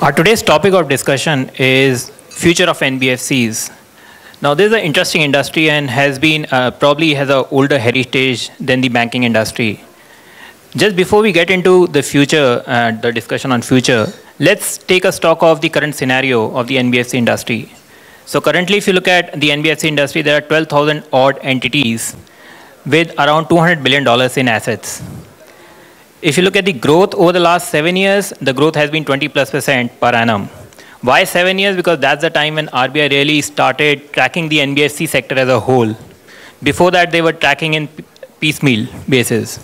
Our today's topic of discussion is future of NBFCs. Now, this is an interesting industry and has been probably has an older heritage than the banking industry. Just before we get into the future, the discussion on future, let's take a stock of the current scenario of the NBFC industry. So currently, if you look at the NBFC industry, there are 12,000 odd entities with around $200 billion in assets. If you look at the growth over the last 7 years, the growth has been 20+% per annum. Why 7 years? Because that's the time when RBI really started tracking the NBFC sector as a whole. Before that, they were tracking in piecemeal basis.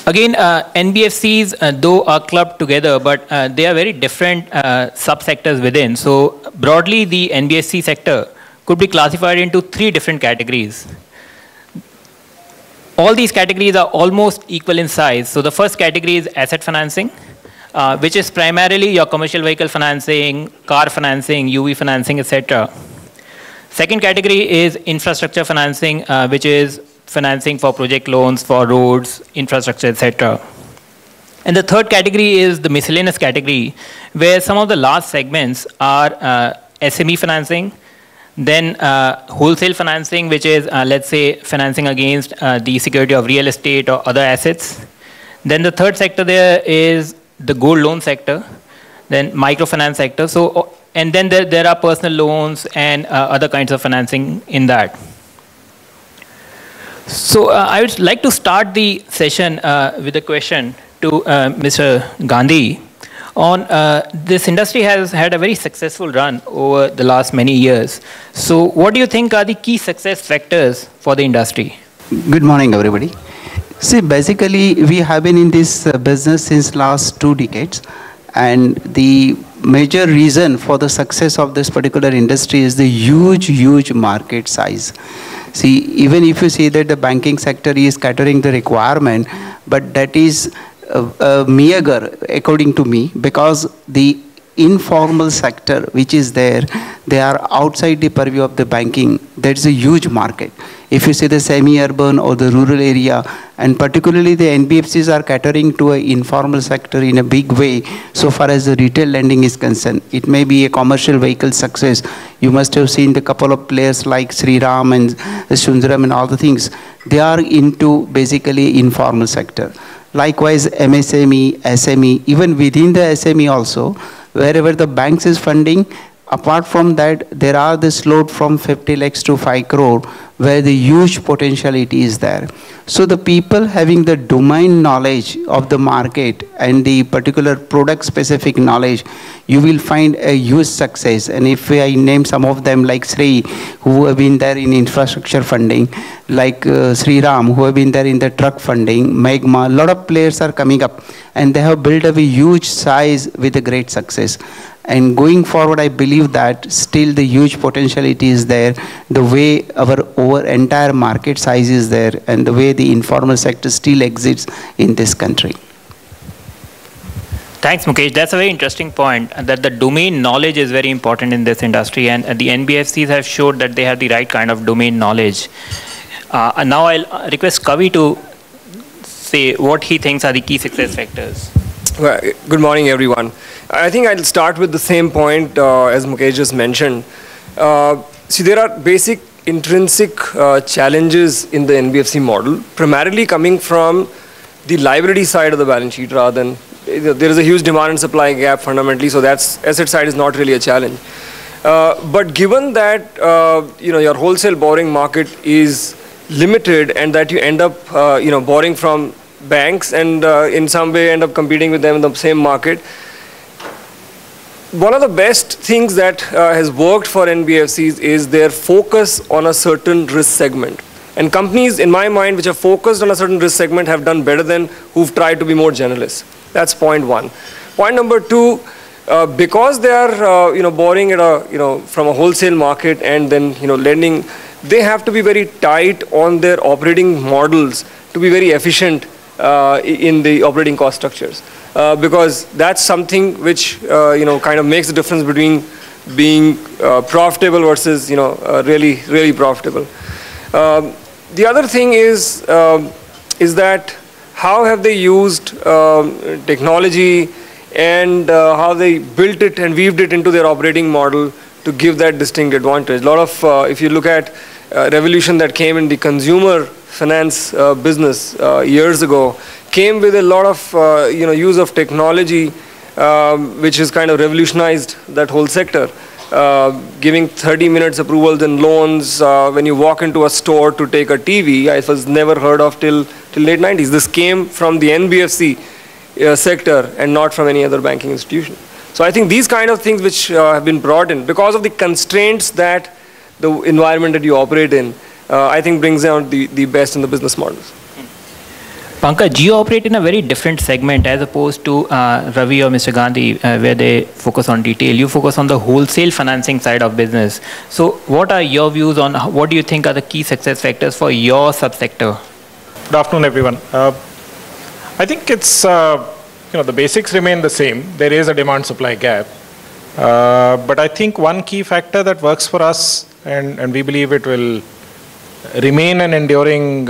Again, NBFCs, though, are clubbed together, but they are very different subsectors within. So broadly, the NBFC sector could be classified into 3 different categories. All these categories are almost equal in size. So the first category is asset financing, which is primarily your commercial vehicle financing, car financing, UV financing, etc. Second category is infrastructure financing, which is financing for project loans, for roads, infrastructure, etc. And the third category is the miscellaneous category, where some of the large segments are SME financing, then wholesale financing, which is, let's say, financing against the security of real estate or other assets. Then the third sector there is the gold loan sector, then microfinance sector. So, and then there are personal loans and other kinds of financing in that. So I would like to start the session with a question to Mr. Gandhi on this industry has had a very successful run over the last many years. So what do you think are the key success factors for the industry? Good morning, everybody. See, basically, we have been in this business since last 2 decades. And the major reason for the success of this particular industry is the huge market size. See, even if you see that the banking sector is catering the requirement, but that is meager according to me, because the informal sector which is there, they are outside the purview of the banking. That's a huge market. If you see the semi-urban or the rural area, and particularly the NBFCs are catering to an informal sector in a big way so far as the retail lending is concerned. It may be a commercial vehicle success. You must have seen the couple of players like Shriram and Sundaram and all the things. They are into basically informal sector. Likewise, MSME, SME, even within the SME also, wherever the banks is funding, apart from that, there are this load from 50 lakhs to 5 crore, where the huge potentiality is there. So the people having the domain knowledge of the market and the particular product specific knowledge, you will find a huge success. And if I name some of them like Sri, who have been there in infrastructure funding, like Sri Ram, who have been there in the truck funding, Magma, a lot of players are coming up and they have built up a huge size with a great success. And going forward, I believe that still the huge potentiality is there, the way our entire market size is there, and the way the informal sector still exists in this country. Thanks, Mukesh. That's a very interesting point, that the domain knowledge is very important in this industry, and the NBFCs have showed that they have the right kind of domain knowledge. And now I'll request Kavi to say what he thinks are the key success factors. Well, good morning, everyone. I think I'll start with the same point as Mukesh just mentioned. See, there are basic intrinsic challenges in the NBFC model, primarily coming from the liability side of the balance sheet rather than, there is a huge demand and supply gap fundamentally, so that's asset side is not really a challenge. But given that your wholesale borrowing market is limited and that you end up borrowing from banks and in some way end up competing with them in the same market, one of the best things that has worked for NBFCs is their focus on a certain risk segment. And companies, in my mind, which are focused on a certain risk segment have done better than who've tried to be more generalists. That's point one. Point number two, because they are borrowing at from a wholesale market and then lending, they have to be very tight on their operating models to be very efficient in the operating cost structures. Because that's something which kind of makes the difference between being profitable versus really profitable. The other thing is that how have they used technology and how they built it and weaved it into their operating model to give that distinct advantage. A lot of, if you look at revolution that came in the consumer finance business years ago, came with a lot of use of technology, which has kind of revolutionized that whole sector. Giving 30 minutes approvals and loans when you walk into a store to take a TV, I was never heard of till late 90s. This came from the NBFC sector and not from any other banking institution. So I think these kind of things which have been brought in because of the constraints that the environment that you operate in, I think brings out the best in the business models. Pankaj, you operate in a very different segment as opposed to Ravi or Mr. Gandhi, where they focus on retail. You focus on the wholesale financing side of business. So what are your views on what do you think are the key success factors for your subsector? Good afternoon, everyone. I think it's, the basics remain the same. There is a demand-supply gap. But I think one key factor that works for us, and we believe it will remain an enduring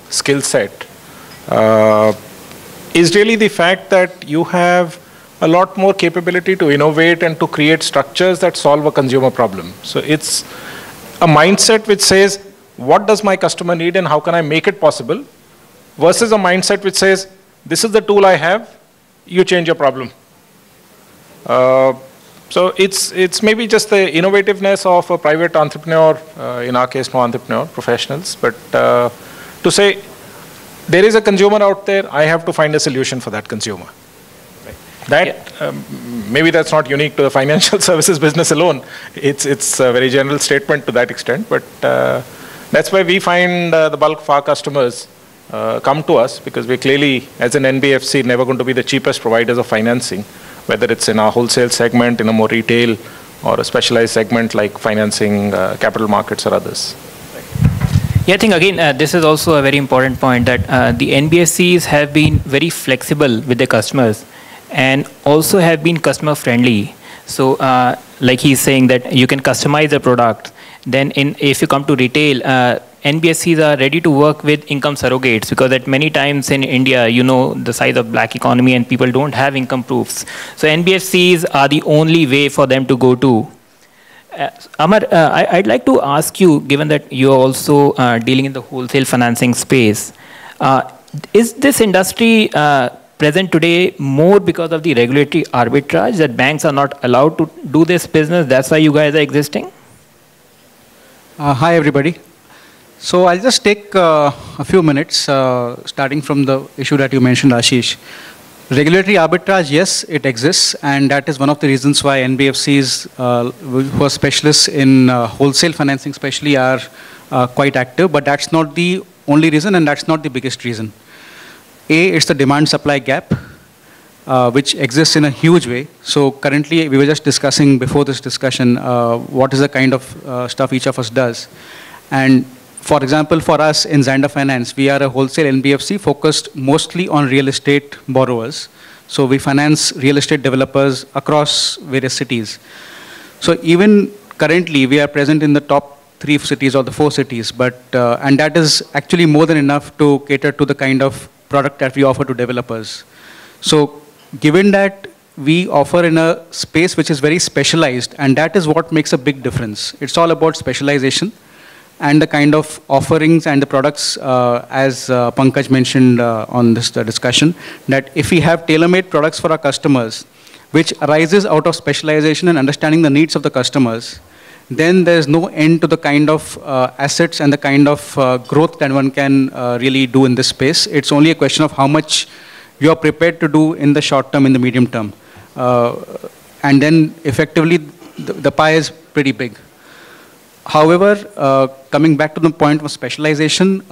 skill set, is really the fact that you have a lot more capability to innovate and to create structures that solve a consumer problem. So it's a mindset which says, what does my customer need and how can I make it possible? Versus a mindset which says, this is the tool I have, you change your problem. So it's maybe just the innovativeness of a private entrepreneur, in our case, no entrepreneur, professionals, but to say, there is a consumer out there, I have to find a solution for that consumer. That, maybe that's not unique to the financial services business alone. It's a very general statement to that extent, but that's why we find the bulk of our customers come to us, because we're clearly, as an NBFC, never going to be the cheapest providers of financing, whether it's in our wholesale segment, in a more retail, or a specialized segment like financing capital markets or others. Yeah, I think again, this is also a very important point that the NBFCs have been very flexible with their customers and also have been customer friendly. So like he's saying that you can customize the product. Then if you come to retail, NBFCs are ready to work with income surrogates, because at many times in India, you know, the size of black economy and people don't have income proofs. So NBFCs are the only way for them to go to. Amar, I'd like to ask you, given that you're also dealing in the wholesale financing space, is this industry present today more because of the regulatory arbitrage that banks are not allowed to do this business? That's why you guys are existing? Hi, everybody. So I'll just take a few minutes, starting from the issue that you mentioned, Ashish. Regulatory arbitrage, yes, it exists, and that is one of the reasons why NBFCs, who are specialists in wholesale financing especially, are quite active, but that's not the only reason, and that's not the biggest reason. A, it's the demand-supply gap, which exists in a huge way. So currently, we were just discussing before this discussion, what is the kind of stuff each of us does. And for example, for us in Zander Finance, we are a wholesale NBFC focused mostly on real estate borrowers. So we finance real estate developers across various cities. So even currently, we are present in the top 3 cities or the 4 cities, but and that is actually more than enough to cater to the kind of product that we offer to developers. So given that we offer in a space which is very specialized, and that is what makes a big difference. It's all about specialization and the kind of offerings and the products, as Pankaj mentioned on this discussion, that if we have tailor-made products for our customers, which arises out of specialization and understanding the needs of the customers, then there's no end to the kind of assets and the kind of growth that one can really do in this space. It's only a question of how much you are prepared to do in the short term, in the medium term. And then effectively, the pie is pretty big. However, coming back to the point of specialization,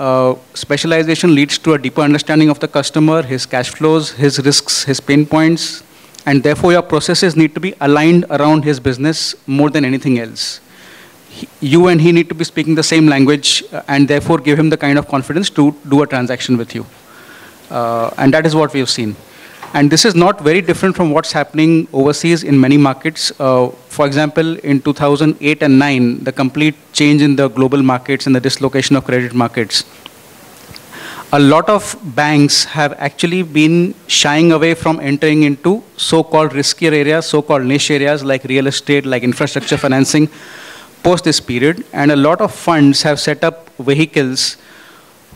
specialization leads to a deeper understanding of the customer, his cash flows, his risks, his pain points, and therefore your processes need to be aligned around his business more than anything else. You and he need to be speaking the same language and therefore give him the kind of confidence to do a transaction with you. And that is what we have seen. And this is not very different from what's happening overseas in many markets. For example, in 2008 and 9, the complete change in the global markets and the dislocation of credit markets. a lot of banks have actually been shying away from entering into so-called riskier areas, so-called niche areas like real estate, like infrastructure financing, post this period. And a lot of funds have set up vehicles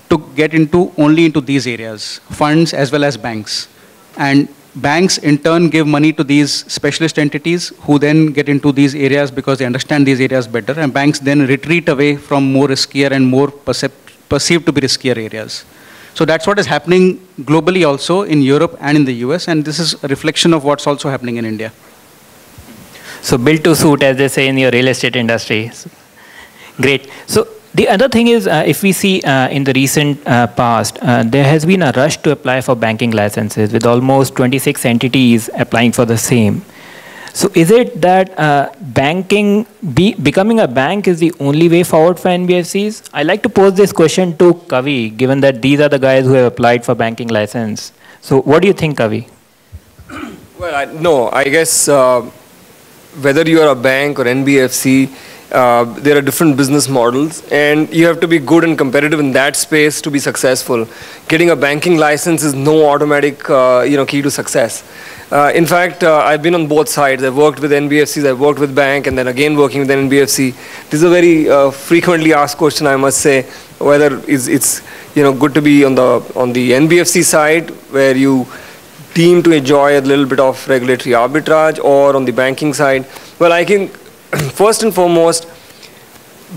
to get only into these areas, funds as well as banks. And banks in turn give money to these specialist entities who then get into these areas because they understand these areas better, and banks then retreat away from more riskier and more perceived to be riskier areas. So that's what is happening globally also in Europe and in the US, and this is a reflection of what's also happening in India. So built to suit, as they say in your real estate industry. Great. So the other thing is, if we see in the recent past, there has been a rush to apply for banking licenses with almost 26 entities applying for the same. So is it that becoming a bank is the only way forward for NBFCs? I like to pose this question to Kavi, given that these are the guys who have applied for banking license. So what do you think, Kavi? Well, no, I guess whether you are a bank or NBFC, there are different business models, and you have to be good and competitive in that space to be successful. Getting a banking license is no automatic key to success. In fact, I've been on both sides. I've worked with NBFCs, I've worked with bank, and then again working with an NBFC. This is a very frequently asked question, I must say, whether it's good to be on the NBFC side, where you deem to enjoy a little bit of regulatory arbitrage, or on the banking side. Well, I think first and foremost,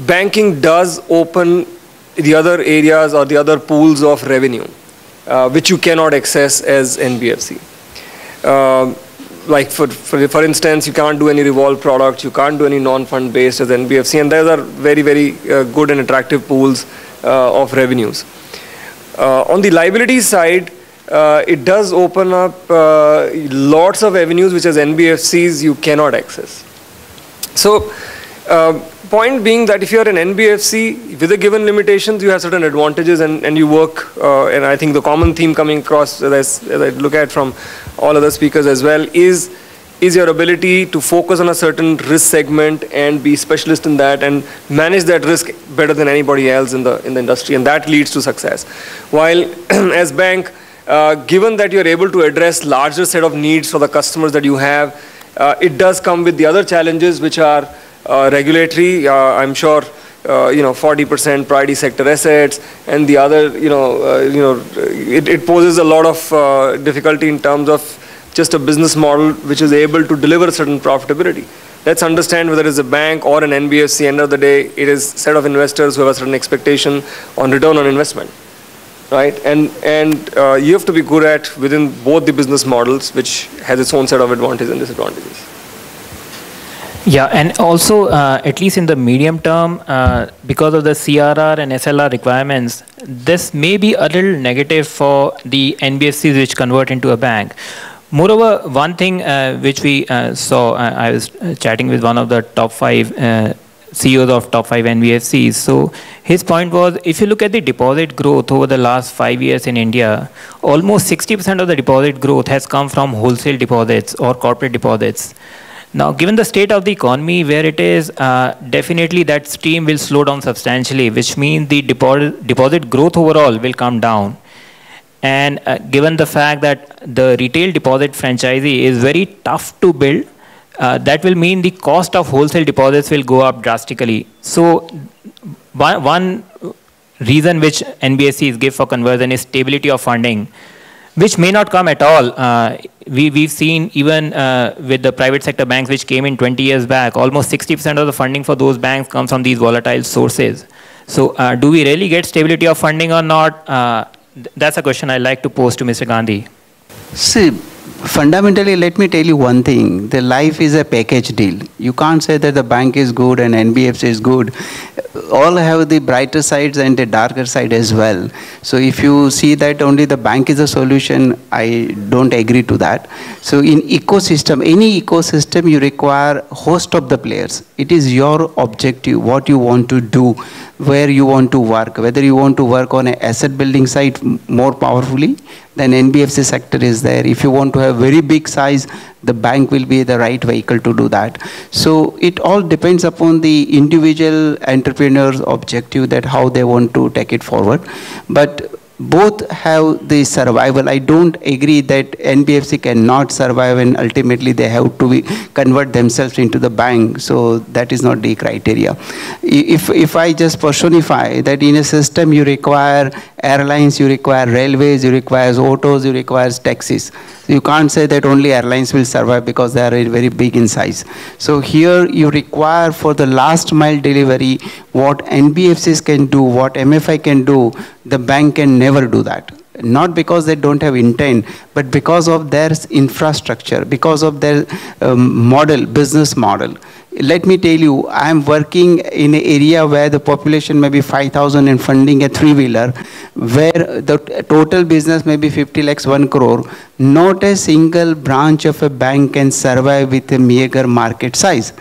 banking does open the other areas or the other pools of revenue, which you cannot access as NBFC. Like for instance, you can't do any revolve products, you can't do any non-fund based as NBFC, and those are very, very good and attractive pools of revenues. On the liability side, it does open up lots of avenues which as NBFCs you cannot access. So, point being that if you are an NBFC, with the given limitations, you have certain advantages, and you work, and I think the common theme coming across as I look at from all other speakers as well is your ability to focus on a certain risk segment and be specialist in that and manage that risk better than anybody else in the industry, and that leads to success. While as bank, given that you're able to address larger set of needs for the customers that you have, it does come with the other challenges which are regulatory. I'm sure 40% priority sector assets, and the other it poses a lot of difficulty in terms of just a business model which is able to deliver a certain profitability. Let's understand whether it's a bank or an NBFC, end of the day, it is a set of investors who have a certain expectation on return on investment. Right, and you have to be good at within both the business models, which has its own set of advantages and disadvantages. Yeah, and also, at least in the medium term, because of the CRR and SLR requirements, this may be a little negative for the NBFCs which convert into a bank. Moreover, one thing which we saw, I was chatting with one of the top 5 CEOs of top 5 NBFCs. So his point was, if you look at the deposit growth over the last 5 years in India, almost 60% of the deposit growth has come from wholesale deposits or corporate deposits. Now, given the state of the economy where it is, definitely that stream will slow down substantially, which means the deposit growth overall will come down. And given the fact that the retail deposit franchisee is very tough to build, that will mean the cost of wholesale deposits will go up drastically. So one reason which NBFCs give for conversion is stability of funding, which may not come at all. We've seen even with the private sector banks which came in 20 years back, almost 60% of the funding for those banks comes from these volatile sources. So do we really get stability of funding or not? That's a question I like to pose to Mr. Gandhi. See, fundamentally, let me tell you one thing. The life is a package deal. You can't say that the bank is good and NBFC is good. All have the brighter sides and the darker side as well. So if you see that only the bank is a solution, I don't agree to that. So in ecosystem, any ecosystem, you require host of the players. It is your objective, what you want to do, where you want to work, whether you want to work on an asset building side more powerfully, then NBFC sector is there. If you want to have very big size, the bank will be the right vehicle to do that. So it all depends upon the individual entrepreneur's objective, that how they want to take it forward. But both have the survival. I don't agree that NBFC cannot survive and ultimately they have to convert themselves into the bank. So that is not the criteria. If I just personify that in a system you require airlines, you require railways, you require autos, you require taxis. You can't say that only airlines will survive because they are very big in size. So here you require for the last mile delivery what NBFCs can do, what MFI can do, the bank can never do that. Not because they don't have intent, but because of their infrastructure, because of their business model. Let me tell you, I am working in an area where the population may be 5,000 and funding a three-wheeler, where the total business may be 50 lakhs, 1 crore. Not a single branch of a bank can survive with a meager market size.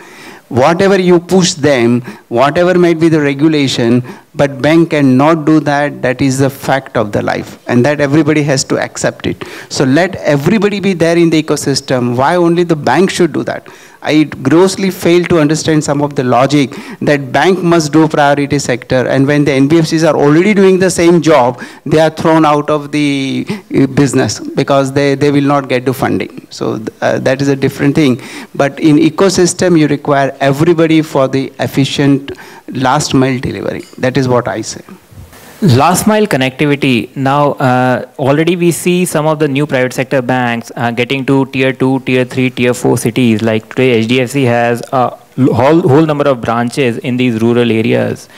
Whatever you push them, whatever might be the regulation, but bank cannot do that. That is the fact of the life, and that everybody has to accept it. So let everybody be there in the ecosystem. Why only the bank should do that? I grossly fail to understand some of the logic that bank must do priority sector, and when the NBFCs are already doing the same job, they are thrown out of the business because they will not get the funding. So that is a different thing. But in ecosystem, you require everybody for the efficient last mile delivery. That is what I say. Last mile connectivity. Now, already we see some of the new private sector banks getting to tier 2, tier 3, tier 4 cities. Like today, HDFC has a whole number of branches in these rural areas.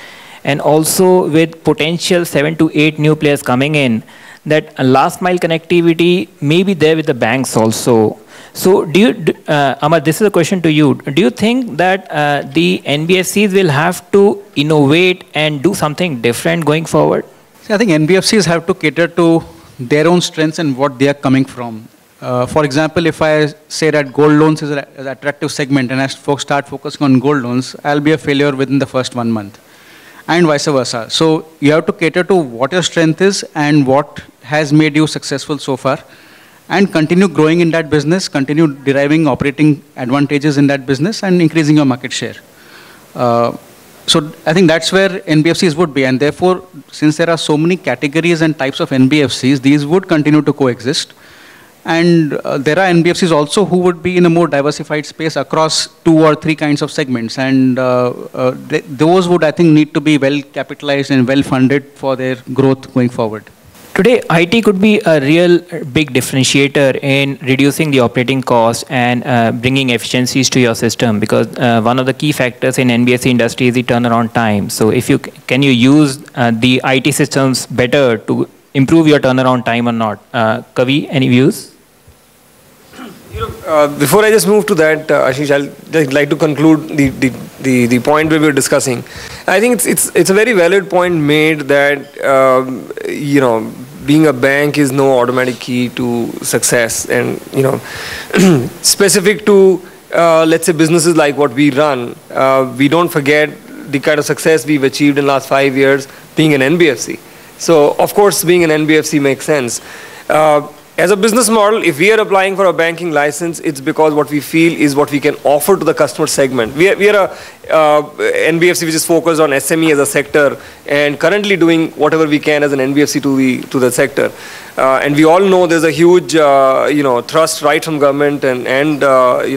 And also with potential 7 to 8 new players coming in, that last mile connectivity may be there with the banks also. So do you, Amar, this is a question to you. Do you think that the NBFCs will have to innovate and do something different going forward? See, I think NBFCs have to cater to their own strengths and what they are coming from. For example, if I say that gold loans is an attractive segment and as folks start focusing on gold loans, I'll be a failure within the first 1 month. And vice versa. So you have to cater to what your strength is and what has made you successful so far, and continue growing in that business, continue deriving operating advantages in that business and increasing your market share. So I think that's where NBFCs would be, and therefore, since there are so many categories and types of NBFCs, these would continue to coexist. And there are NBFCs also who would be in a more diversified space across 2 or 3 kinds of segments, and those would, I think, need to be well capitalized and well funded for their growth going forward. Today, IT could be a real big differentiator in reducing the operating cost and bringing efficiencies to your system, because one of the key factors in NBFC industry is the turnaround time. So if you can you use the IT systems better to improve your turnaround time or not? Kavi, any views? Before I just move to that, Ashish, I'll just like to conclude the point we were discussing. I think it's a very valid point made that being a bank is no automatic key to success, and specific to let's say businesses like what we run, we don't forget the kind of success we've achieved in the last 5 years being an NBFC. So of course, being an NBFC makes sense. As a business model, if we are applying for a banking license, it's because what we feel is what we can offer to the customer segment. We are a NBFC which is focused on SME as a sector and currently doing whatever we can as an NBFC to the sector. And we all know there's a huge thrust right from government and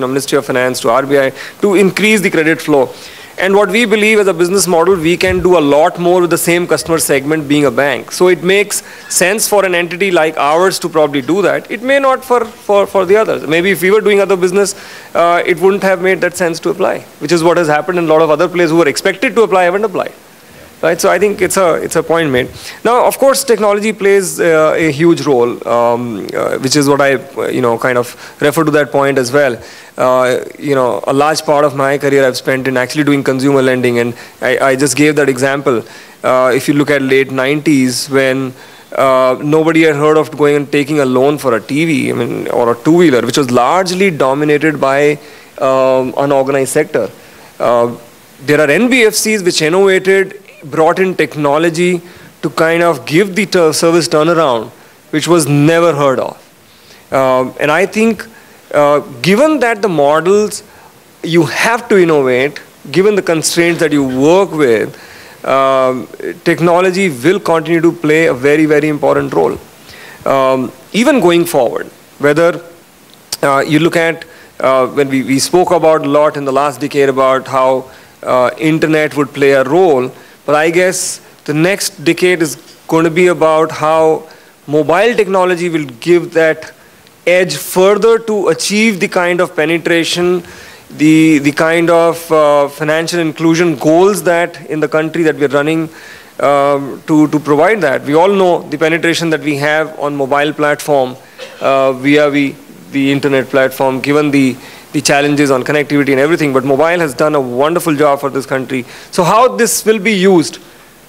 Ministry of Finance to RBI to increase the credit flow. And what we believe as a business model, we can do a lot more with the same customer segment being a bank. So it makes sense for an entity like ours to probably do that. It may not for the others. Maybe if we were doing other business, it wouldn't have made that sense to apply, which is what has happened in a lot of other players who were expected to apply haven't applied. Right, so I think it's a point made. Now, of course, technology plays a huge role, which is what I kind of refer to that point as well. A large part of my career I've spent in actually doing consumer lending, and I just gave that example. If you look at late 90s when nobody had heard of going and taking a loan for a TV, or a two-wheeler, which was largely dominated by unorganized sector. There are NBFCs which innovated, brought in technology to kind of give the service turnaround, which was never heard of. And I think given that the models, you have to innovate, given the constraints that you work with, technology will continue to play a very, very important role. Even going forward, whether you look at when we spoke about a lot in the last decade about how internet would play a role, but I guess the next decade is going to be about how mobile technology will give that edge further to achieve the kind of penetration, the kind of financial inclusion goals that in the country that we're running to provide that. We all know the penetration that we have on mobile platform via the internet platform, given the challenges on connectivity and everything, but mobile has done a wonderful job for this country. So how this will be used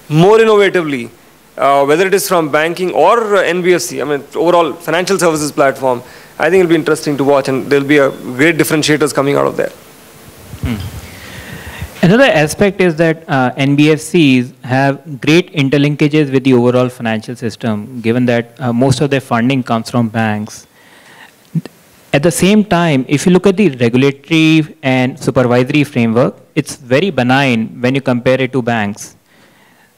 more innovatively, whether it is from banking or NBFC, I mean overall financial services platform, I think it'll be interesting to watch, and there'll be a great differentiators coming out of there. Another aspect is that NBFCs have great interlinkages with the overall financial system, given that most of their funding comes from banks. At the same time, if you look at the regulatory and supervisory framework, it's very benign when you compare it to banks.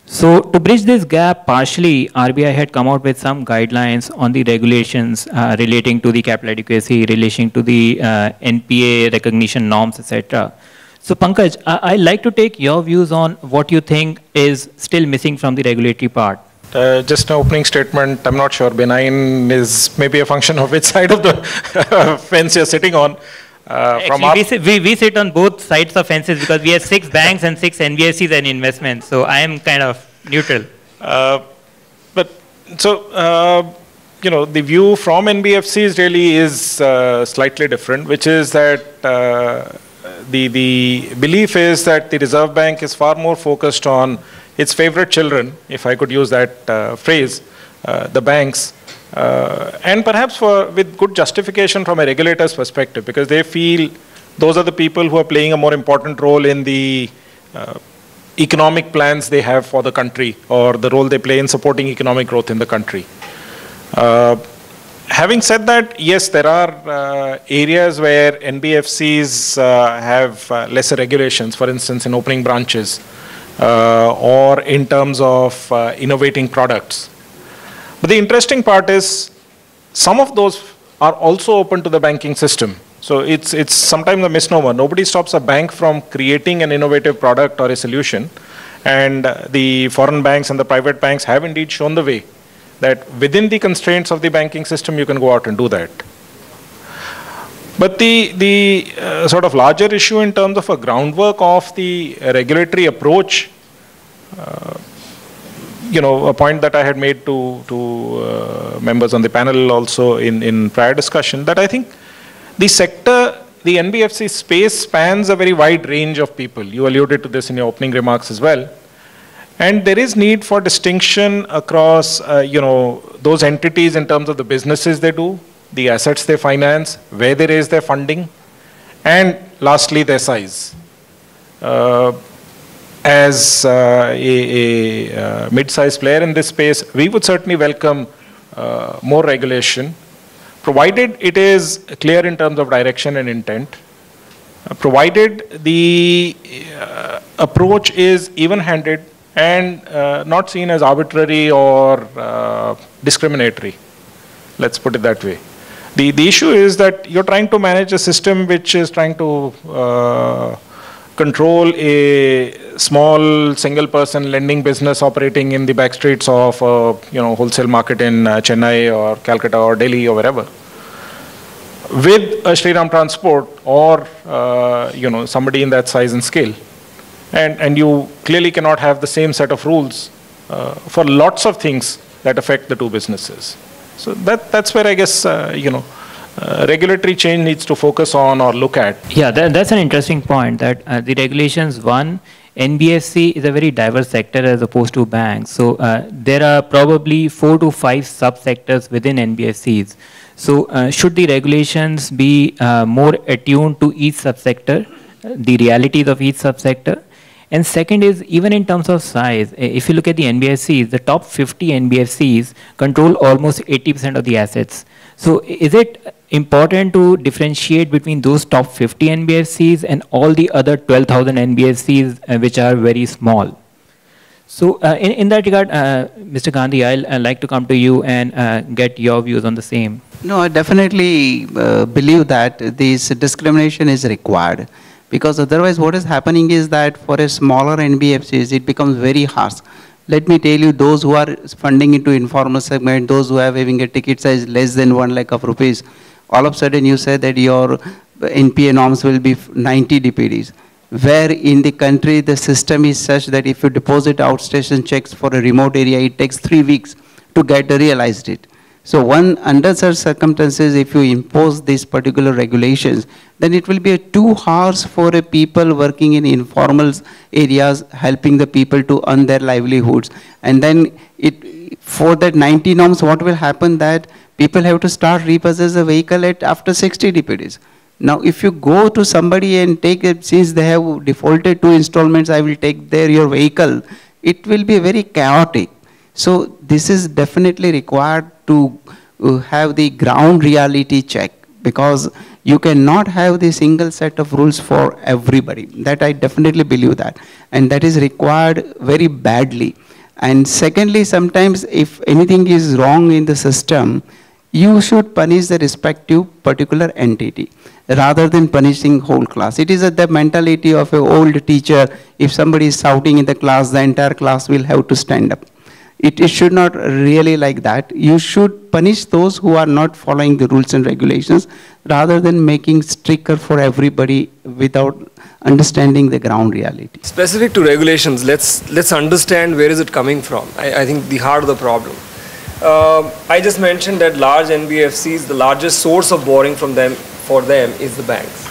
So to bridge this gap, partially RBI had come out with some guidelines on the regulations relating to the capital adequacy, relating to the NPA recognition norms, etc. So Pankaj, I'd like to take your views on what you think is still missing from the regulatory part. Just an opening statement, I'm not sure benign is maybe a function of which side of the fence you're sitting on. Actually, we sit on both sides of fences because we have 6 banks and 6 NBFCs and investments. So I am kind of neutral. You know, the view from NBFCs really is slightly different, which is that the belief is that the Reserve Bank is far more focused on its favorite children, if I could use that phrase, the banks, and perhaps with good justification from a regulator's perspective, because they feel those are the people who are playing a more important role in the economic plans they have for the country, or the role they play in supporting economic growth in the country. Having said that, yes, there are areas where NBFCs have lesser regulations, for instance, in opening branches, or in terms of innovating products. But the interesting part is some of those are also open to the banking system. So it's sometimes a misnomer. Nobody stops a bank from creating an innovative product or a solution. And the foreign banks and the private banks have indeed shown the way that within the constraints of the banking system, you can go out and do that. But the sort of larger issue in terms of a groundwork of the regulatory approach, you know, a point that I had made to members on the panel also in prior discussion, that I think the sector, the NBFC space spans a very wide range of people. You alluded to this in your opening remarks as well. And there is need for distinction across, you know, those entities in terms of the businesses they do, the assets they finance, where they raise their funding, and lastly, their size. As a mid-sized player in this space, we would certainly welcome more regulation, provided it is clear in terms of direction and intent, provided the approach is even-handed and not seen as arbitrary or discriminatory. Let's put it that way. The issue is that you're trying to manage a system which is trying to control a small single-person lending business operating in the back streets of you know, wholesale market in Chennai or Calcutta or Delhi or wherever, with a Shriram Transport or you know, somebody in that size and scale. And you clearly cannot have the same set of rules for lots of things that affect the two businesses. So that's where I guess, you know, regulatory change needs to focus on or look at. Yeah, that's an interesting point, that the regulations, one, NBFC is a very diverse sector as opposed to banks. So there are probably 4 to 5 subsectors within NBFCs. So should the regulations be more attuned to each subsector, the realities of each subsector? And second is, even in terms of size, if you look at the NBFCs, the top 50 NBFCs control almost 80% of the assets. So is it important to differentiate between those top 50 NBFCs and all the other 12,000 NBFCs which are very small? So in that regard, Mr. Gandhi, I'll like to come to you and get your views on the same. No, I definitely believe that this discrimination is required, because otherwise what is happening is that for a smaller NBFCs, it becomes very harsh. Let me tell you, those who are funding into informal segment, those who are having a ticket size less than 1 lakh of rupees, all of a sudden you say that your NPA norms will be 90 DPDs. Where in the country the system is such that if you deposit outstation checks for a remote area, it takes 3 weeks to get realized it. So under such circumstances, if you impose these particular regulations, then it will be too harsh for a people working in informal areas, helping the people to earn their livelihoods. And then for that 90 norms, what will happen that people have to start repossess the vehicle after 60 DPDs. Now, if you go to somebody and take it, since they have defaulted 2 installments, I will take your vehicle, it will be very chaotic. So this is definitely required to have the ground reality check, because you cannot have the single set of rules for everybody. That I definitely believe that. And that is required very badly. And secondly, sometimes if anything is wrong in the system, you should punish the respective particular entity rather than punishing whole class. It is the mentality of an old teacher. If somebody is shouting in the class, the entire class will have to stand up. It should not really like that. You should punish those who are not following the rules and regulations rather than making stricter for everybody without understanding the ground reality. Specific to regulations, let's understand where is it coming from. I think the heart of the problem. I just mentioned that large NBFCs, the largest source of borrowing for them is the banks.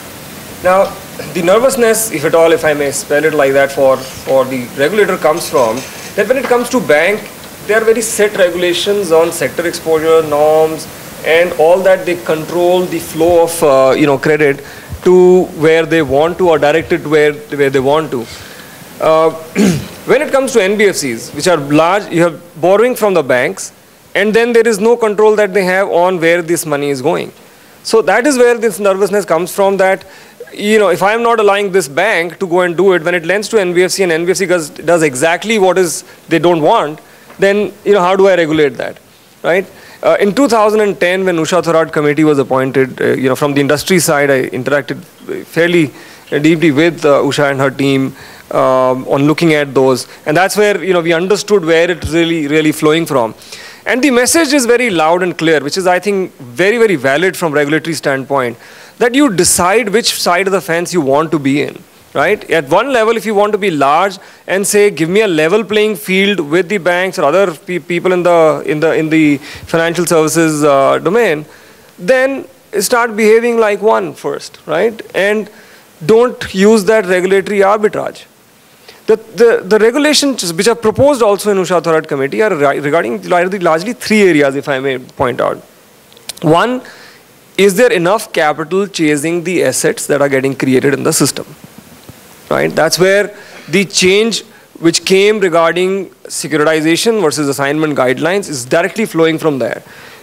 Now, the nervousness, if at all, if I may spell it like that, for the regulator comes from that when it comes to bank, there are very set regulations on sector exposure, norms, and all that. They control the flow of credit to where they want to, or directed where they want to. When it comes to NBFCs, which are large, you have borrowing from the banks, and then there is no control that they have on where this money is going. So that is where this nervousness comes from, that if I am not allowing this bank to go and do it, when it lends to NBFC and NBFC does exactly what they don't want, then how do I regulate that, right? In 2010, when Usha Thorat committee was appointed, from the industry side, I interacted fairly deeply with Usha and her team on looking at those, and that's where we understood where it's really flowing from. And the message is very loud and clear, which is, I think, very, very valid from regulatory standpoint, that you decide which side of the fence you want to be in, right? At one level, if you want to be large and say, give me a level playing field with the banks or other people in the financial services domain, then start behaving like one first, right? And don't use that regulatory arbitrage. The regulations which are proposed also in Usha Thorat committee are regarding largely 3 areas, if I may point out. One, is there enough capital chasing the assets that are getting created in the system? Right? That's where the change which came regarding securitization versus assignment guidelines is directly flowing from there.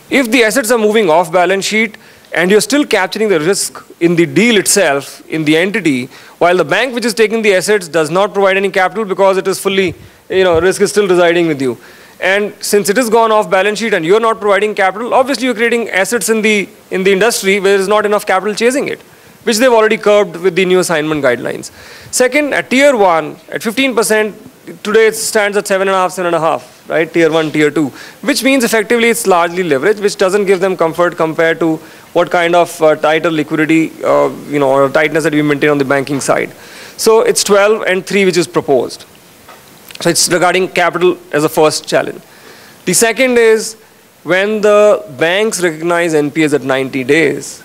If the assets are moving off balance sheet and you're still capturing the risk in the deal itself, in the entity, while the bank which is taking the assets does not provide any capital because it is fully, risk is still residing with you. And since it has gone off balance sheet and you're not providing capital, obviously you're creating assets in the industry where there is not enough capital chasing it, which they've already curbed with the new assignment guidelines. Second, at tier 1, at 15%, today it stands at 7.5, right? Tier 1, tier 2, which means effectively it's largely leverage, which doesn't give them comfort compared to what kind of tighter liquidity, or tightness that we maintain on the banking side. So it's 12 and 3 which is proposed. So it's regarding capital as a first challenge. The second is, when the banks recognize NPAs at 90 days,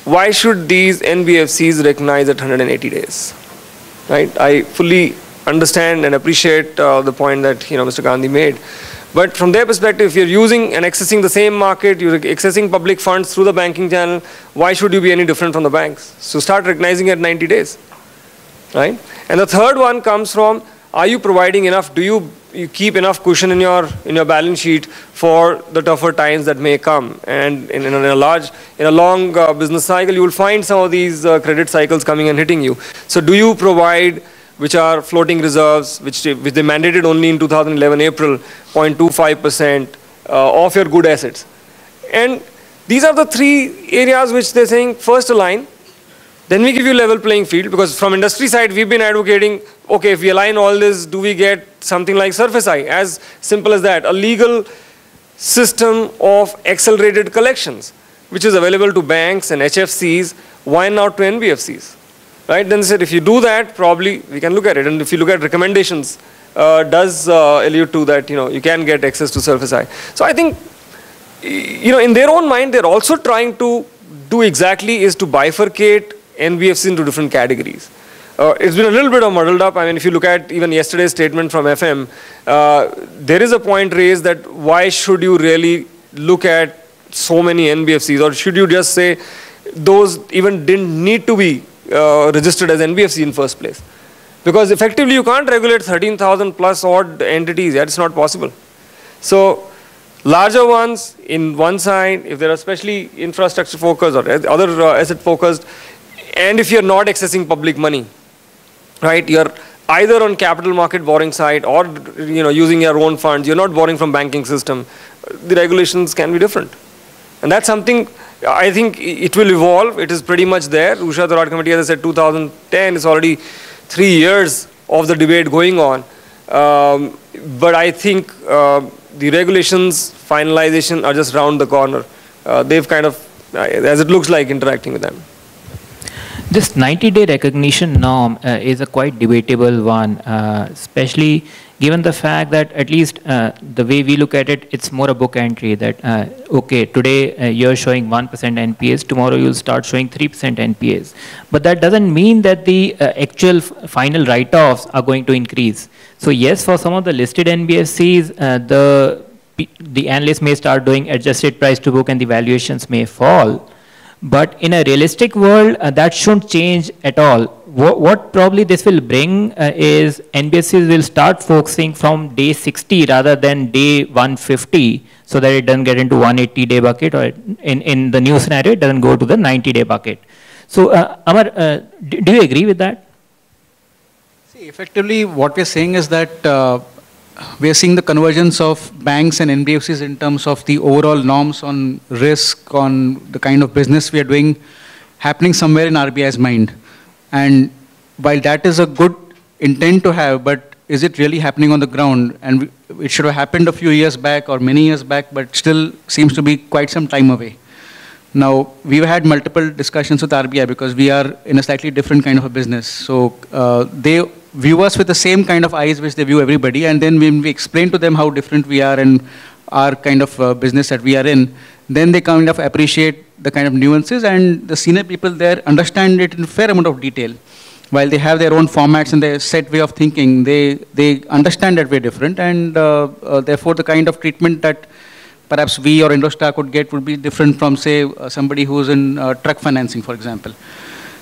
why should these NBFCs recognize at 180 days? Right? I fully understand and appreciate the point that Mr. Gandhi made. But from their perspective, if you're using and accessing the same market, you're accessing public funds through the banking channel, why should you be any different from the banks? So start recognizing at 90 days. Right? And the third one comes from, are you providing enough? Do you keep enough cushion in your balance sheet for the tougher times that may come? And in a long business cycle, you will find some of these credit cycles coming and hitting you. So do you provide which are floating reserves, which they mandated only in 2011 April, 0.25% of your good assets. And these are the three areas which they're saying, first align, then we give you level playing field, because from industry side, we've been advocating, okay, if we align all this, do we get something like SurfaceEye? As simple as that, a legal system of accelerated collections, which is available to banks and HFCs, why not to NBFCs? Right? Then they said, if you do that, probably we can look at it. And if you look at recommendations, does allude to that, you can get access to SurfaceEye. So I think, in their own mind, they're also trying to do exactly is to bifurcate NBFCs into different categories. It's been a little bit of muddled up. I mean, if you look at even yesterday's statement from FM, there is a point raised that why should you really look at so many NBFCs, or should you just say those even didn't need to be registered as NBFC in first place? Because effectively you can't regulate 13,000 plus odd entities. It's not possible. So larger ones in one side, if they're especially infrastructure focused or other asset focused, and if you're not accessing public money, right, you're either on capital market borrowing side or using your own funds, you're not borrowing from banking system, the regulations can be different. And that's something I think it will evolve. It is pretty much there. Usha Thorat Committee, as I said, 2010 is already 3 years of the debate going on. But I think the regulations finalization are just round the corner. They've kind of, as it looks like, interacting with them. This 90-day recognition norm is a quite debatable one, especially given the fact that at least the way we look at it, it's more a book entry that, okay, today you're showing 1% NPAs, tomorrow you'll start showing 3% NPAs. But that doesn't mean that the actual final write-offs are going to increase. So yes, for some of the listed NBFCs, the analysts may start doing adjusted price to book and the valuations may fall. But in a realistic world, that shouldn't change at all. What probably this will bring is NBFCs will start focusing from day 60 rather than day 150, so that it doesn't get into 180-day bucket, or in the new scenario, it doesn't go to the 90-day bucket. So, Amar, do you agree with that? See, effectively, what we're saying is that we are seeing the convergence of banks and NBFCs in terms of the overall norms on risk, on the kind of business we are doing, happening somewhere in RBI's mind. And while that is a good intent to have, but is it really happening on the ground? And it should have happened a few years back or many years back, but still seems to be quite some time away. Now, we've had multiple discussions with RBI because we are in a slightly different kind of a business. So they view us with the same kind of eyes which they view everybody, and then when we explain to them how different we are and our kind of business that we are in, then they kind of appreciate the kind of nuances, and the senior people there understand it in a fair amount of detail. While they have their own formats and their set way of thinking, they understand that we're different, and therefore the kind of treatment that perhaps we or Indostar could get would be different from, say, somebody who's in truck financing, for example.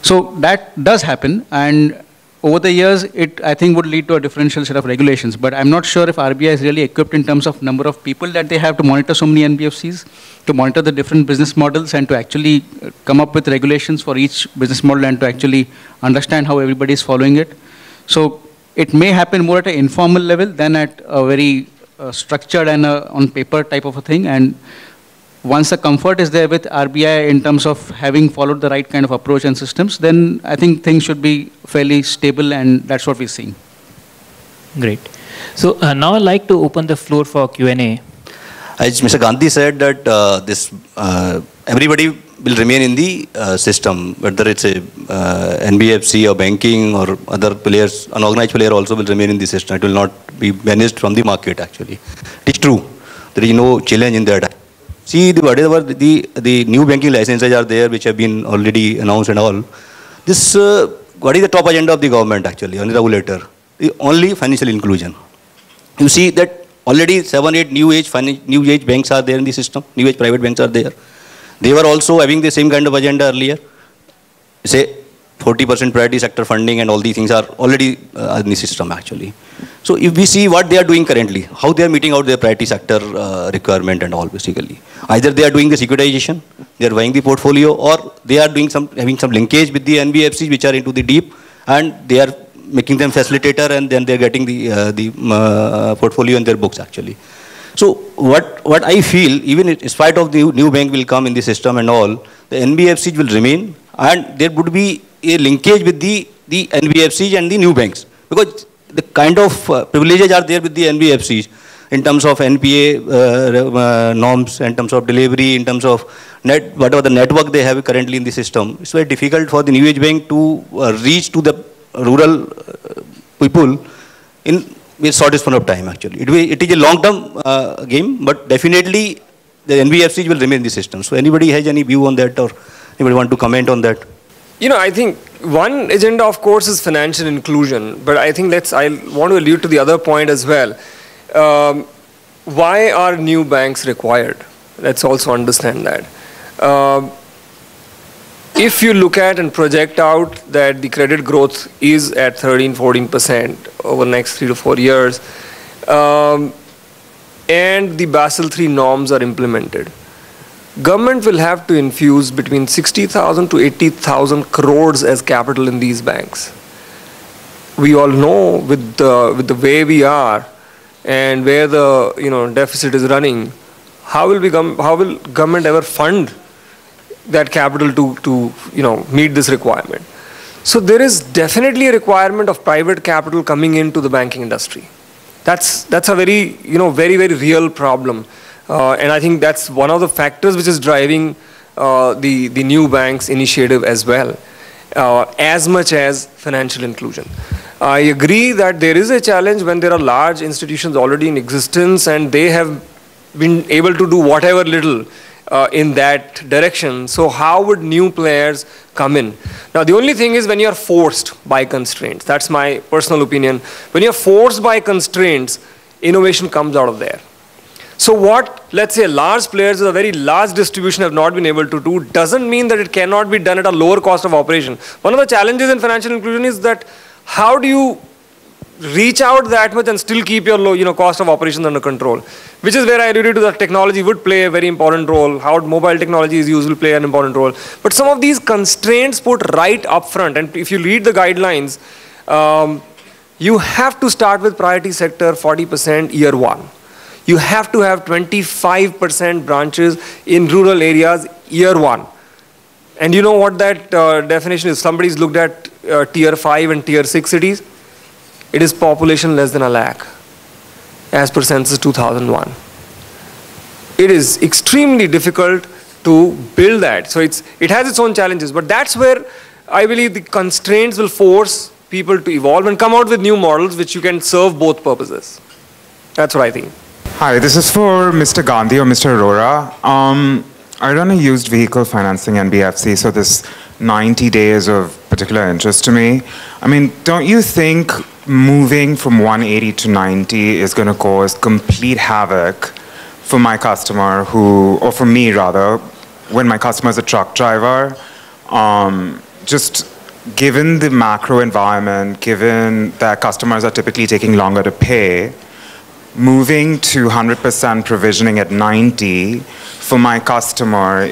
So that does happen, and over the years, it, I think, would lead to a differential set of regulations. But I'm not sure if RBI is really equipped in terms of number of people that they have to monitor so many NBFCs, to monitor the different business models, and to actually come up with regulations for each business model and to actually understand how everybody is following it. So it may happen more at an informal level than at a very structured and on paper type of a thing. And once the comfort is there with RBI in terms of having followed the right kind of approach and systems, then I think things should be fairly stable, and that's what we're seeing. Great. So now I'd like to open the floor for Q&A. As Mr. Gandhi said that everybody will remain in the system, whether it's a NBFC or banking or other players, unorganized player also will remain in the system. It will not be banished from the market actually. It is true. There is no challenge in that. See, whatever the new banking licenses are there, which have been already announced and all. This, what is the top agenda of the government actually, on the regulator? Only financial inclusion. You see that already 7, 8 new age banks are there in the system. New age private banks are there. They were also having the same kind of agenda earlier. Say 40% priority sector funding and all these things are already in the system actually. So if we see what they are doing currently, how they are meeting out their priority sector requirement and all basically. Either they are doing the securitization, they are buying the portfolio, or they are doing having some linkage with the NBFCs which are into the deep, and they are making them facilitator, and then they're getting the portfolio in their books actually. So what I feel, even in spite of the new bank will come in the system and all, the NBFCs will remain, and there would be a linkage with the NBFCs and the new banks, because the kind of privileges are there with the NBFCs in terms of NPA norms, in terms of delivery, in terms of whatever the network they have currently in the system. It's very difficult for the new age bank to reach to the rural people in a shortest amount of time actually. It is a long-term game, but definitely the NBFCs will remain in the system. So anybody has any view on that, or anybody want to comment on that? You know, I think one agenda, of course, is financial inclusion, but I think I want to allude to the other point as well. Why are new banks required? Let's also understand that. If you look at and project out that the credit growth is at 13–14% over the next 3 to 4 years, and the Basel III norms are implemented, government will have to infuse between 60,000 to 80,000 crores as capital in these banks. We all know with the way we are and where the deficit is running, how will government ever fund that capital to meet this requirement? So there is definitely a requirement of private capital coming into the banking industry. That's a very very real problem. And I think that's one of the factors which is driving the new banks initiative as well, as much as financial inclusion. I agree that there is a challenge when there are large institutions already in existence and they have been able to do whatever little in that direction. So how would new players come in? Now the only thing is, when you are forced by constraints, that's my personal opinion, when you're forced by constraints, innovation comes out of there. So what, let's say, large players with a very large distribution have not been able to do doesn't mean that it cannot be done at a lower cost of operation. One of the challenges in financial inclusion is that how do you reach out that much and still keep your low, cost of operations under control, which is where I alluded to that technology would play a very important role, how mobile technology is used will play an important role. But some of these constraints put right up front, and if you read the guidelines, you have to start with priority sector 40% year one. You have to have 25% branches in rural areas year one. And you know what that definition is? Somebody's looked at tier 5 and tier 6 cities. It is population less than 1 lakh, as per census 2001. It is extremely difficult to build that. So it has its own challenges, but that's where I believe the constraints will force people to evolve and come out with new models which you can serve both purposes. That's what I think. Hi, this is for Mr. Gandhi or Mr. Arora. I run a used vehicle financing NBFC, so this 90 days of particular interest to me. I mean, don't you think moving from 180 to 90 is going to cause complete havoc for my customer or for me rather, when my customer is a truck driver? Just given the macro environment, given that customers are typically taking longer to pay, moving to 100% provisioning at 90 for my customer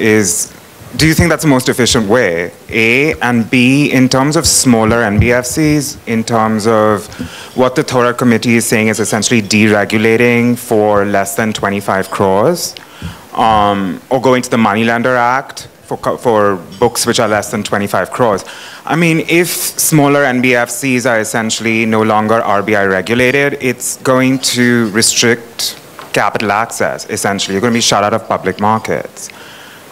do you think that's the most efficient way? A, and B, in terms of smaller NBFCs, in terms of what the Thora committee is saying is essentially deregulating for less than 25 crores, or going to the Moneylender Act for books which are less than 25 crores. I mean, if smaller NBFCs are essentially no longer RBI regulated, it's going to restrict capital access, essentially. You're going to be shut out of public markets.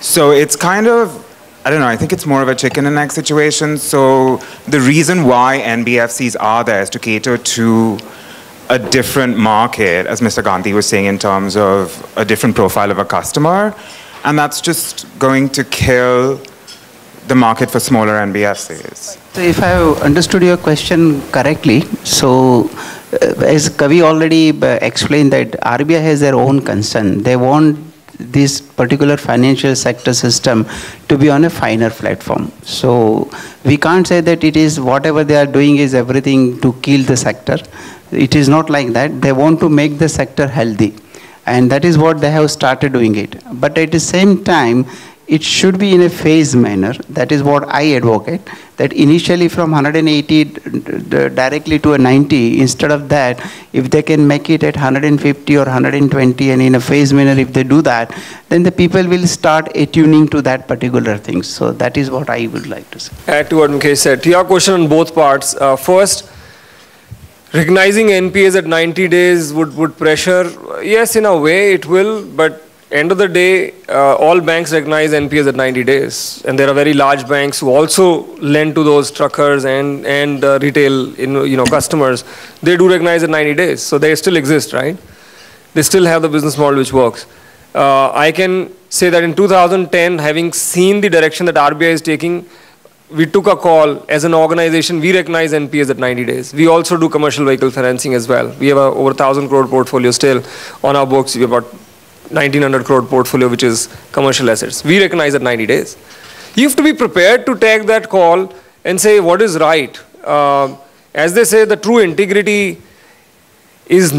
So it's kind of, I don't know, I think it's more of a chicken and egg situation. So the reason why NBFCs are there is to cater to a different market, as Mr. Gandhi was saying, in terms of a different profile of a customer. And that's just going to kill the market for smaller NBFCs. So if I have understood your question correctly, so as Kavi already explained that RBI has their own concern. They want this particular financial sector system to be on a finer platform. So we can't say that it is whatever they are doing is everything to kill the sector. It is not like that. They want to make the sector healthy. And that is what they have started doing it. But at the same time, it should be in a phased manner. That is what I advocate, that initially from 180 directly to a 90, instead of that, if they can make it at 150 or 120 and in a phased manner, if they do that, then the people will start attuning to that particular thing. So that is what I would like to say. Add to what Mukesh said. To your question on both parts, first, recognizing NPAs at 90 days would pressure, yes, in a way it will, but end of the day, all banks recognize NPAs at 90 days. And there are very large banks who also lend to those truckers and retail customers. They do recognize at 90 days. So they still exist, right? They still have the business model which works. I can say that in 2010, having seen the direction that RBI is taking, we took a call as an organization. We recognize NPAs at 90 days. We also do commercial vehicle financing as well. We have over 1,000 crore portfolio still on our books. We have about 1,900 crore portfolio, which is commercial assets. We recognize at 90 days. You have to be prepared to take that call and say what is right. As they say, the true integrity is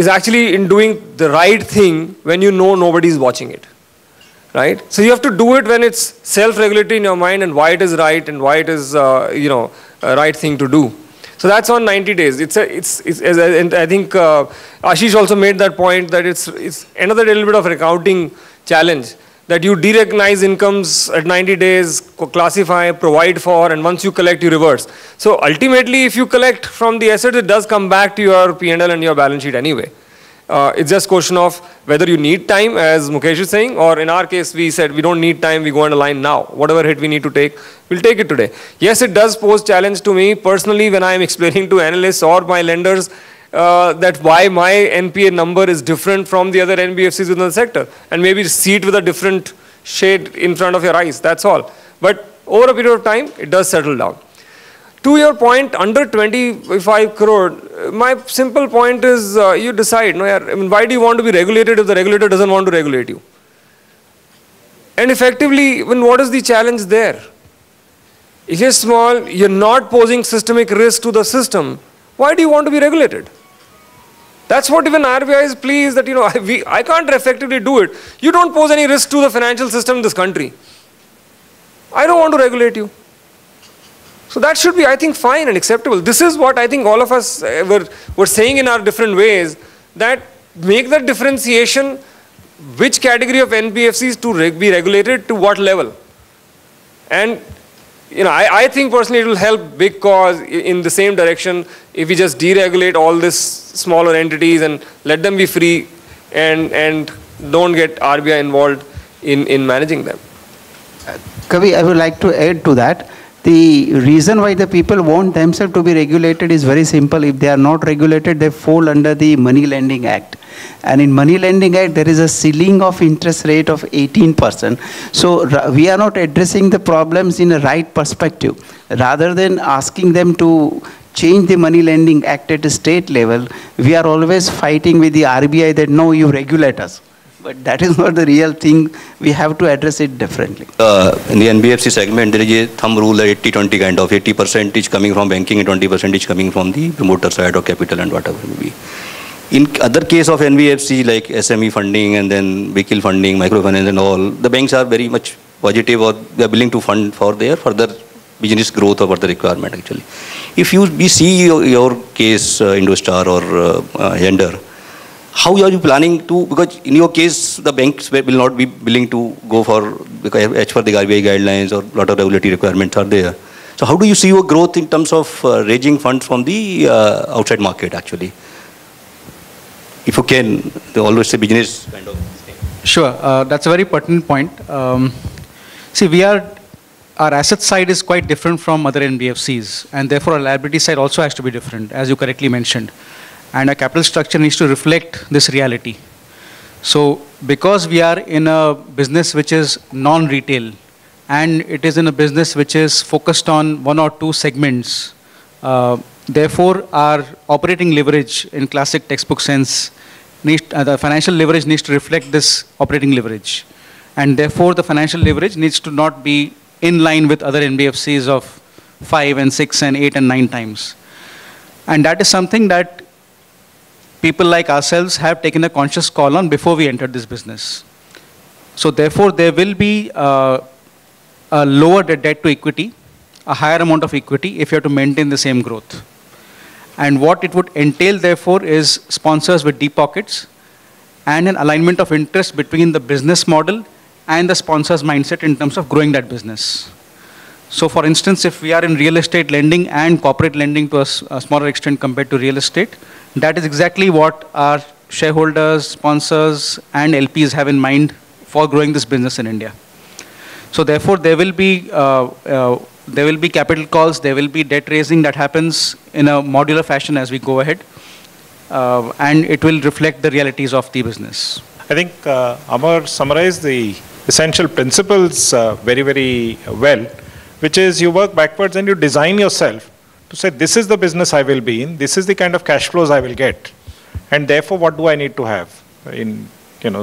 actually in doing the right thing when you know nobody is watching it. Right? So you have to do it when it's self-regulatory in your mind and why it is right and why it is a right thing to do. So that's on 90 days. And I think Ashish also made that point that it's another little bit of an accounting challenge, that you derecognize incomes at 90 days, classify, provide for, and once you collect, you reverse. So ultimately, if you collect from the assets, it does come back to your P&L and your balance sheet anyway. It's just a question of whether you need time, as Mukesh is saying, or in our case, we said we don't need time, we go on a line now. Whatever hit we need to take, we'll take it today. Yes, it does pose challenge to me personally when I'm explaining to analysts or my lenders that why my NPA number is different from the other NBFCs within the sector. And maybe see it with a different shade in front of your eyes, that's all. But over a period of time, it does settle down. To your point, under 25 crore, my simple point is you decide. No, I mean, why do you want to be regulated if the regulator doesn't want to regulate you? And effectively, what is the challenge there? If you're small, you're not posing systemic risk to the system, why do you want to be regulated? That's what even RBI is pleased that, I can't effectively do it. You don't pose any risk to the financial system in this country. I don't want to regulate you. So that should be, I think, fine and acceptable. This is what I think all of us were saying in our different ways, that make that differentiation, which category of NBFCs to be regulated to what level. And I think personally it will help big cause in the same direction if we just deregulate all these smaller entities and let them be free and don't get RBI involved in managing them. Kavi, I would like to add to that. The reason why the people want themselves to be regulated is very simple. If they are not regulated, they fall under the Money Lending Act. And in Money Lending Act, there is a ceiling of interest rate of 18%. So we are not addressing the problems in a right perspective. Rather than asking them to change the Money Lending Act at a state level, we are always fighting with the RBI that no, you regulate us. But that is not the real thing. We have to address it differently. In the NBFC segment, there is a thumb rule, 80-20 kind of, 80% is coming from banking and 20% is coming from the promoter side or capital and whatever may be. In other case of NBFC like SME funding and then vehicle funding, microfinance and all, the banks are very much positive or they are willing to fund for their further business growth or further requirement actually. If we see your case, Indostar or Yonder, how are you planning to, because in your case, the banks will not be willing to go for, because as per the RBI guidelines or lot of regulatory requirements are there. So how do you see your growth in terms of raising funds from the outside market actually? If you can, they always say business kind of thing. Sure, that's a very pertinent point. See, our asset side is quite different from other NBFCs, and therefore our liability side also has to be different, as you correctly mentioned. And our capital structure needs to reflect this reality. So because we are in a business which is non-retail, and it is in a business which is focused on one or two segments, therefore our operating leverage in classic textbook sense, the financial leverage needs to reflect this operating leverage. And therefore the financial leverage needs to not be in line with other NBFCs of 5 and 6 and 8 and 9 times. And that is something that people like ourselves have taken a conscious call on before we entered this business. So therefore, there will be a lower debt to equity, a higher amount of equity if you have to maintain the same growth. And what it would entail, therefore, is sponsors with deep pockets and an alignment of interest between the business model and the sponsor's mindset in terms of growing that business. So for instance, if we are in real estate lending and corporate lending to a smaller extent compared to real estate, that is exactly what our shareholders, sponsors, and LPs have in mind for growing this business in India. So therefore, there will be capital calls, there will be debt raising that happens in a modular fashion as we go ahead, and it will reflect the realities of the business. I think Amar summarized the essential principles very, very well, which is you work backwards and you design yourself to say, this is the business I will be in, this is the kind of cash flows I will get, and therefore what do I need to have? In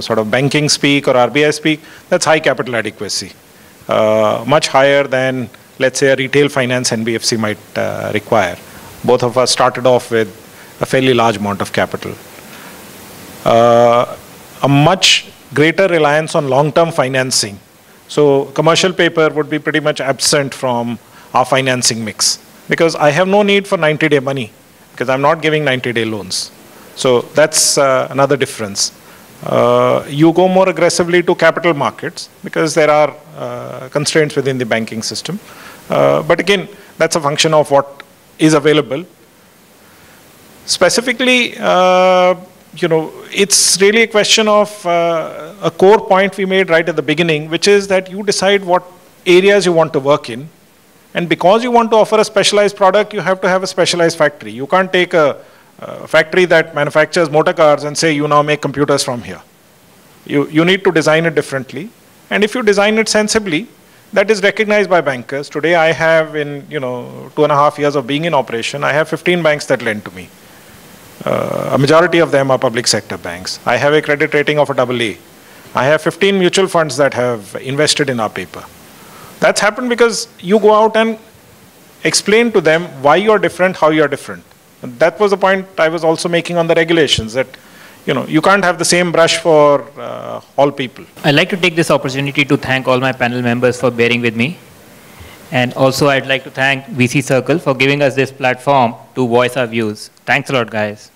sort of banking speak or RBI speak, that's high capital adequacy. Much higher than, let's say, a retail finance NBFC might require. Both of us started off with a fairly large amount of capital. A much greater reliance on long-term financing. So commercial paper would be pretty much absent from our financing mix because I have no need for 90-day money because I'm not giving 90-day loans. So that's another difference. You go more aggressively to capital markets because there are constraints within the banking system. But again, that's a function of what is available. Specifically, it's really a question of a core point we made right at the beginning, which is that you decide what areas you want to work in. And because you want to offer a specialized product, you have to have a specialized factory. You can't take a factory that manufactures motor cars and say, you now make computers from here. You need to design it differently. And if you design it sensibly, that is recognized by bankers. Today I have, in 2.5 years of being in operation, I have 15 banks that lend to me. A majority of them are public sector banks. I have a credit rating of a AA. I have 15 mutual funds that have invested in our paper. That's happened because you go out and explain to them why you're different, how you're different. And that was the point I was also making on the regulations, that you can't have the same brush for all people. I'd like to take this opportunity to thank all my panel members for bearing with me. And also I'd like to thank VC Circle for giving us this platform to voice our views. Thanks a lot, guys.